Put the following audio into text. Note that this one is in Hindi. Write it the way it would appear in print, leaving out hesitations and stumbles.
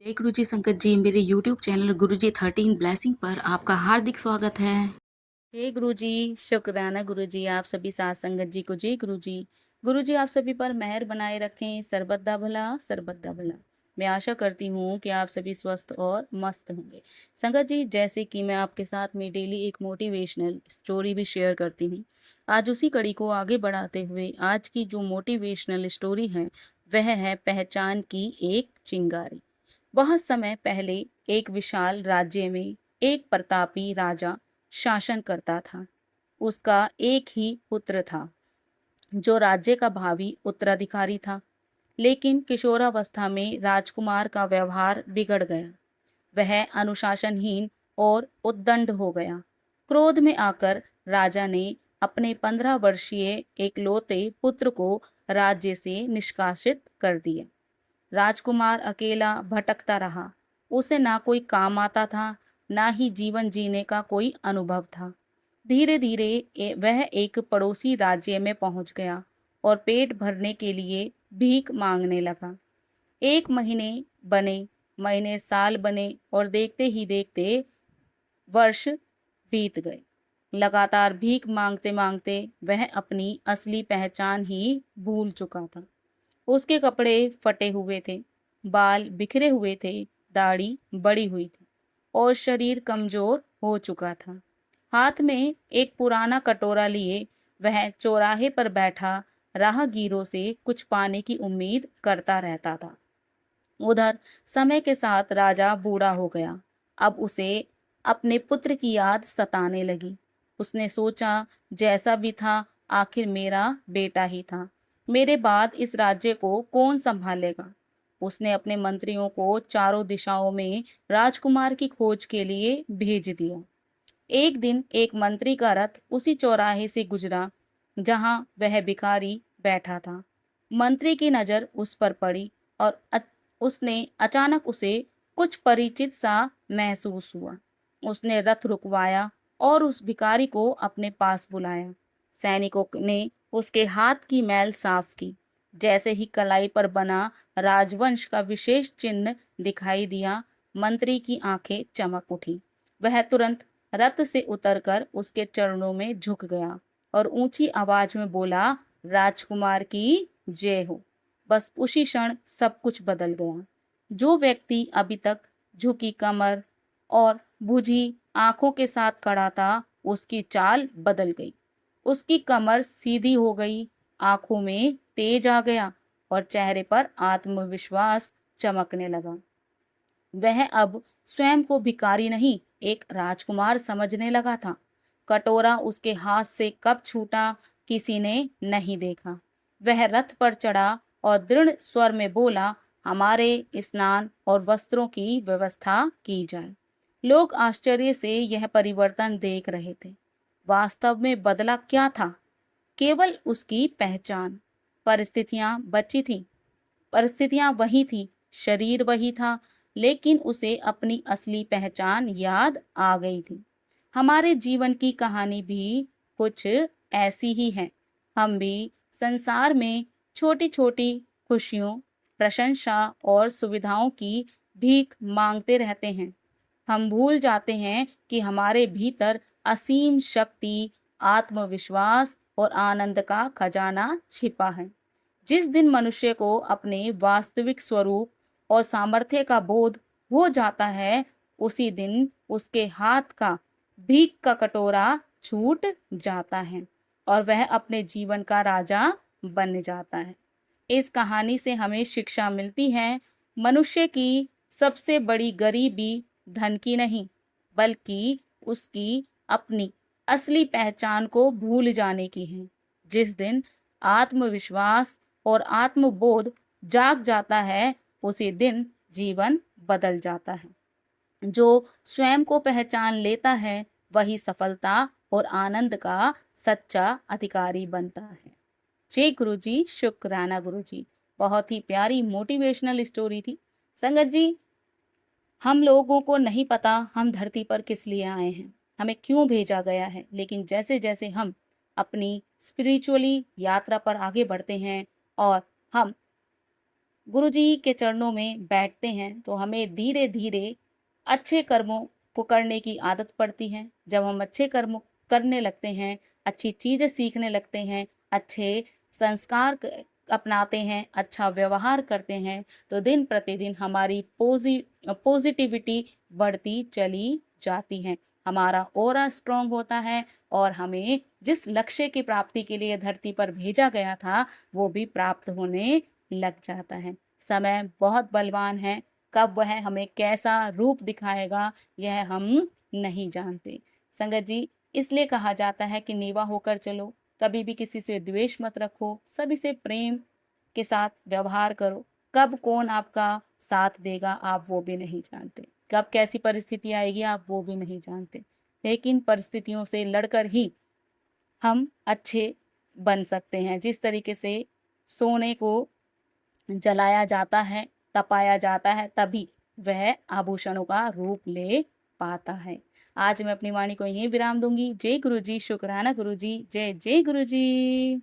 जय गुरु जी संगत जी, मेरे यूट्यूब चैनल गुरु जी 13 ब्लेसिंग पर आपका हार्दिक स्वागत है। जय गुरु जी, शुक्राना गुरु जी, आप सभी साथ संगत जी को जय गुरु जी। गुरु जी आप सभी पर मेहर बनाए रखें, सर्वदा भला सर्वदा भला। मैं आशा करती हूँ कि आप सभी स्वस्थ और मस्त होंगे। संगत जी, जैसे कि मैं आपके साथ में डेली एक मोटिवेशनल स्टोरी भी शेयर करती हूँ, आज उसी कड़ी को आगे बढ़ाते हुए आज की जो मोटिवेशनल स्टोरी है वह है पहचान की एक चिंगारी। बहुत समय पहले एक विशाल राज्य में एक प्रतापी राजा शासन करता था। उसका एक ही पुत्र था जो राज्य का भावी उत्तराधिकारी था। लेकिन किशोरावस्था में राजकुमार का व्यवहार बिगड़ गया। वह अनुशासनहीन और उद्दंड हो गया। क्रोध में आकर राजा ने अपने 15 वर्षीय एकलौते पुत्र को राज्य से निष्कासित कर दिया। राजकुमार अकेला भटकता रहा। उसे ना कोई काम आता था, ना ही जीवन जीने का कोई अनुभव था। धीरे धीरे वह एक पड़ोसी राज्य में पहुंच गया और पेट भरने के लिए भीख मांगने लगा। एक महीने बने, महीने साल बने और देखते ही देखते वर्ष बीत गए। लगातार भीख मांगते मांगते वह अपनी असली पहचान ही भूल चुका था। उसके कपड़े फटे हुए थे, बाल बिखरे हुए थे, दाढ़ी बड़ी हुई थी और शरीर कमजोर हो चुका था। हाथ में एक पुराना कटोरा लिए वह चौराहे पर बैठा राहगीरों से कुछ पाने की उम्मीद करता रहता था। उधर समय के साथ राजा बूढ़ा हो गया। अब उसे अपने पुत्र की याद सताने लगी। उसने सोचा, जैसा भी था आखिर मेरा बेटा ही था। मेरे बाद इस राज्य को कौन संभालेगा। उसने अपने मंत्रियों को चारों दिशाओं में राजकुमार की खोज के लिए भेज दिया। एक दिन एक मंत्री का रथ उसी चौराहे से गुजरा जहां वह भिखारी बैठा था। मंत्री की नजर उस पर पड़ी और उसने अचानक उसे कुछ परिचित सा महसूस हुआ। उसने रथ रुकवाया और उस भिखारी को अपने पास बुलाया। सैनिकों ने उसके हाथ की मैल साफ की। जैसे ही कलाई पर बना राजवंश का विशेष चिन्ह दिखाई दिया, मंत्री की आंखें चमक उठी। वह तुरंत रथ से उतरकर उसके चरणों में झुक गया और ऊंची आवाज में बोला, राजकुमार की जय हो। बस उसी क्षण सब कुछ बदल गया। जो व्यक्ति अभी तक झुकी कमर और बुझी आंखों के साथ खड़ा था, उसकी चाल बदल गई। उसकी कमर सीधी हो गई, आंखों में तेज आ गया और चेहरे पर आत्मविश्वास चमकने लगा। वह अब स्वयं को भिखारी नहीं, एक राजकुमार समझने लगा था। कटोरा उसके हाथ से कब छूटा, किसी ने नहीं देखा। वह रथ पर चढ़ा और दृढ़ स्वर में बोला, हमारे स्नान और वस्त्रों की व्यवस्था की जाए। लोग आश्चर्य से यह परिवर्तन देख रहे थे। वास्तव में बदला क्या था? केवल उसकी पहचान। परिस्थितियां बची थी, परिस्थितियां वही थी, शरीर वही था, लेकिन उसे अपनी असली पहचान याद आ गई थी। हमारे जीवन की कहानी भी कुछ ऐसी ही है। हम भी संसार में छोटी छोटी खुशियों, प्रशंसा और सुविधाओं की भीख मांगते रहते हैं। हम भूल जाते हैं कि हमारे भीतर असीम शक्ति, आत्मविश्वास और आनंद का खजाना छिपा है। जिस दिन मनुष्य को अपने वास्तविक स्वरूप और सामर्थ्य का बोध हो जाता है, उसी दिन उसके हाथ का भीख का कटोरा छूट जाता है और वह अपने जीवन का राजा बन जाता है। इस कहानी से हमें शिक्षा मिलती है, मनुष्य की सबसे बड़ी गरीबी धन की नहीं, बल्कि उसकी अपनी असली पहचान को भूल जाने की है। जिस दिन आत्मविश्वास और आत्मबोध जाग जाता है, उसी दिन जीवन बदल जाता है। जो स्वयं को पहचान लेता है, वही सफलता और आनंद का सच्चा अधिकारी बनता है। जय गुरु जी, शुक्राना गुरु जी। बहुत ही प्यारी मोटिवेशनल स्टोरी थी। संगत जी, हम लोगों को नहीं पता हम धरती पर किस लिए आए हैं, हमें क्यों भेजा गया है, लेकिन जैसे जैसे हम अपनी स्पिरिचुअली यात्रा पर आगे बढ़ते हैं और हम गुरुजी के चरणों में बैठते हैं तो हमें धीरे-धीरे अच्छे कर्मों को करने की आदत पड़ती है। जब हम अच्छे कर्म करने लगते हैं, अच्छी चीज़ें सीखने लगते हैं, अच्छे संस्कार अपनाते हैं, अच्छा व्यवहार करते हैं, तो दिन प्रतिदिन हमारी पॉजिटिविटी बढ़ती चली जाती है। हमारा ऑरा स्ट्रांग होता है और हमें जिस लक्ष्य की प्राप्ति के लिए धरती पर भेजा गया था, वो भी प्राप्त होने लग जाता है। समय बहुत बलवान है, कब वह हमें कैसा रूप दिखाएगा, यह हम नहीं जानते। संगत जी, इसलिए कहा जाता है कि नीवा होकर चलो, कभी भी किसी से द्वेष मत रखो, सभी से प्रेम के साथ व्यवहार करो। कब कौन आपका साथ देगा, आप वो भी नहीं जानते। कब कैसी परिस्थिति आएगी, आप वो भी नहीं जानते। लेकिन परिस्थितियों से लड़कर ही हम अच्छे बन सकते हैं। जिस तरीके से सोने को जलाया जाता है, तपाया जाता है, तभी वह आभूषणों का रूप ले पाता है। आज मैं अपनी वाणी को यहीं विराम दूँगी। जय गुरु जी, शुकराना गुरु जी, जय जय गुरु जी।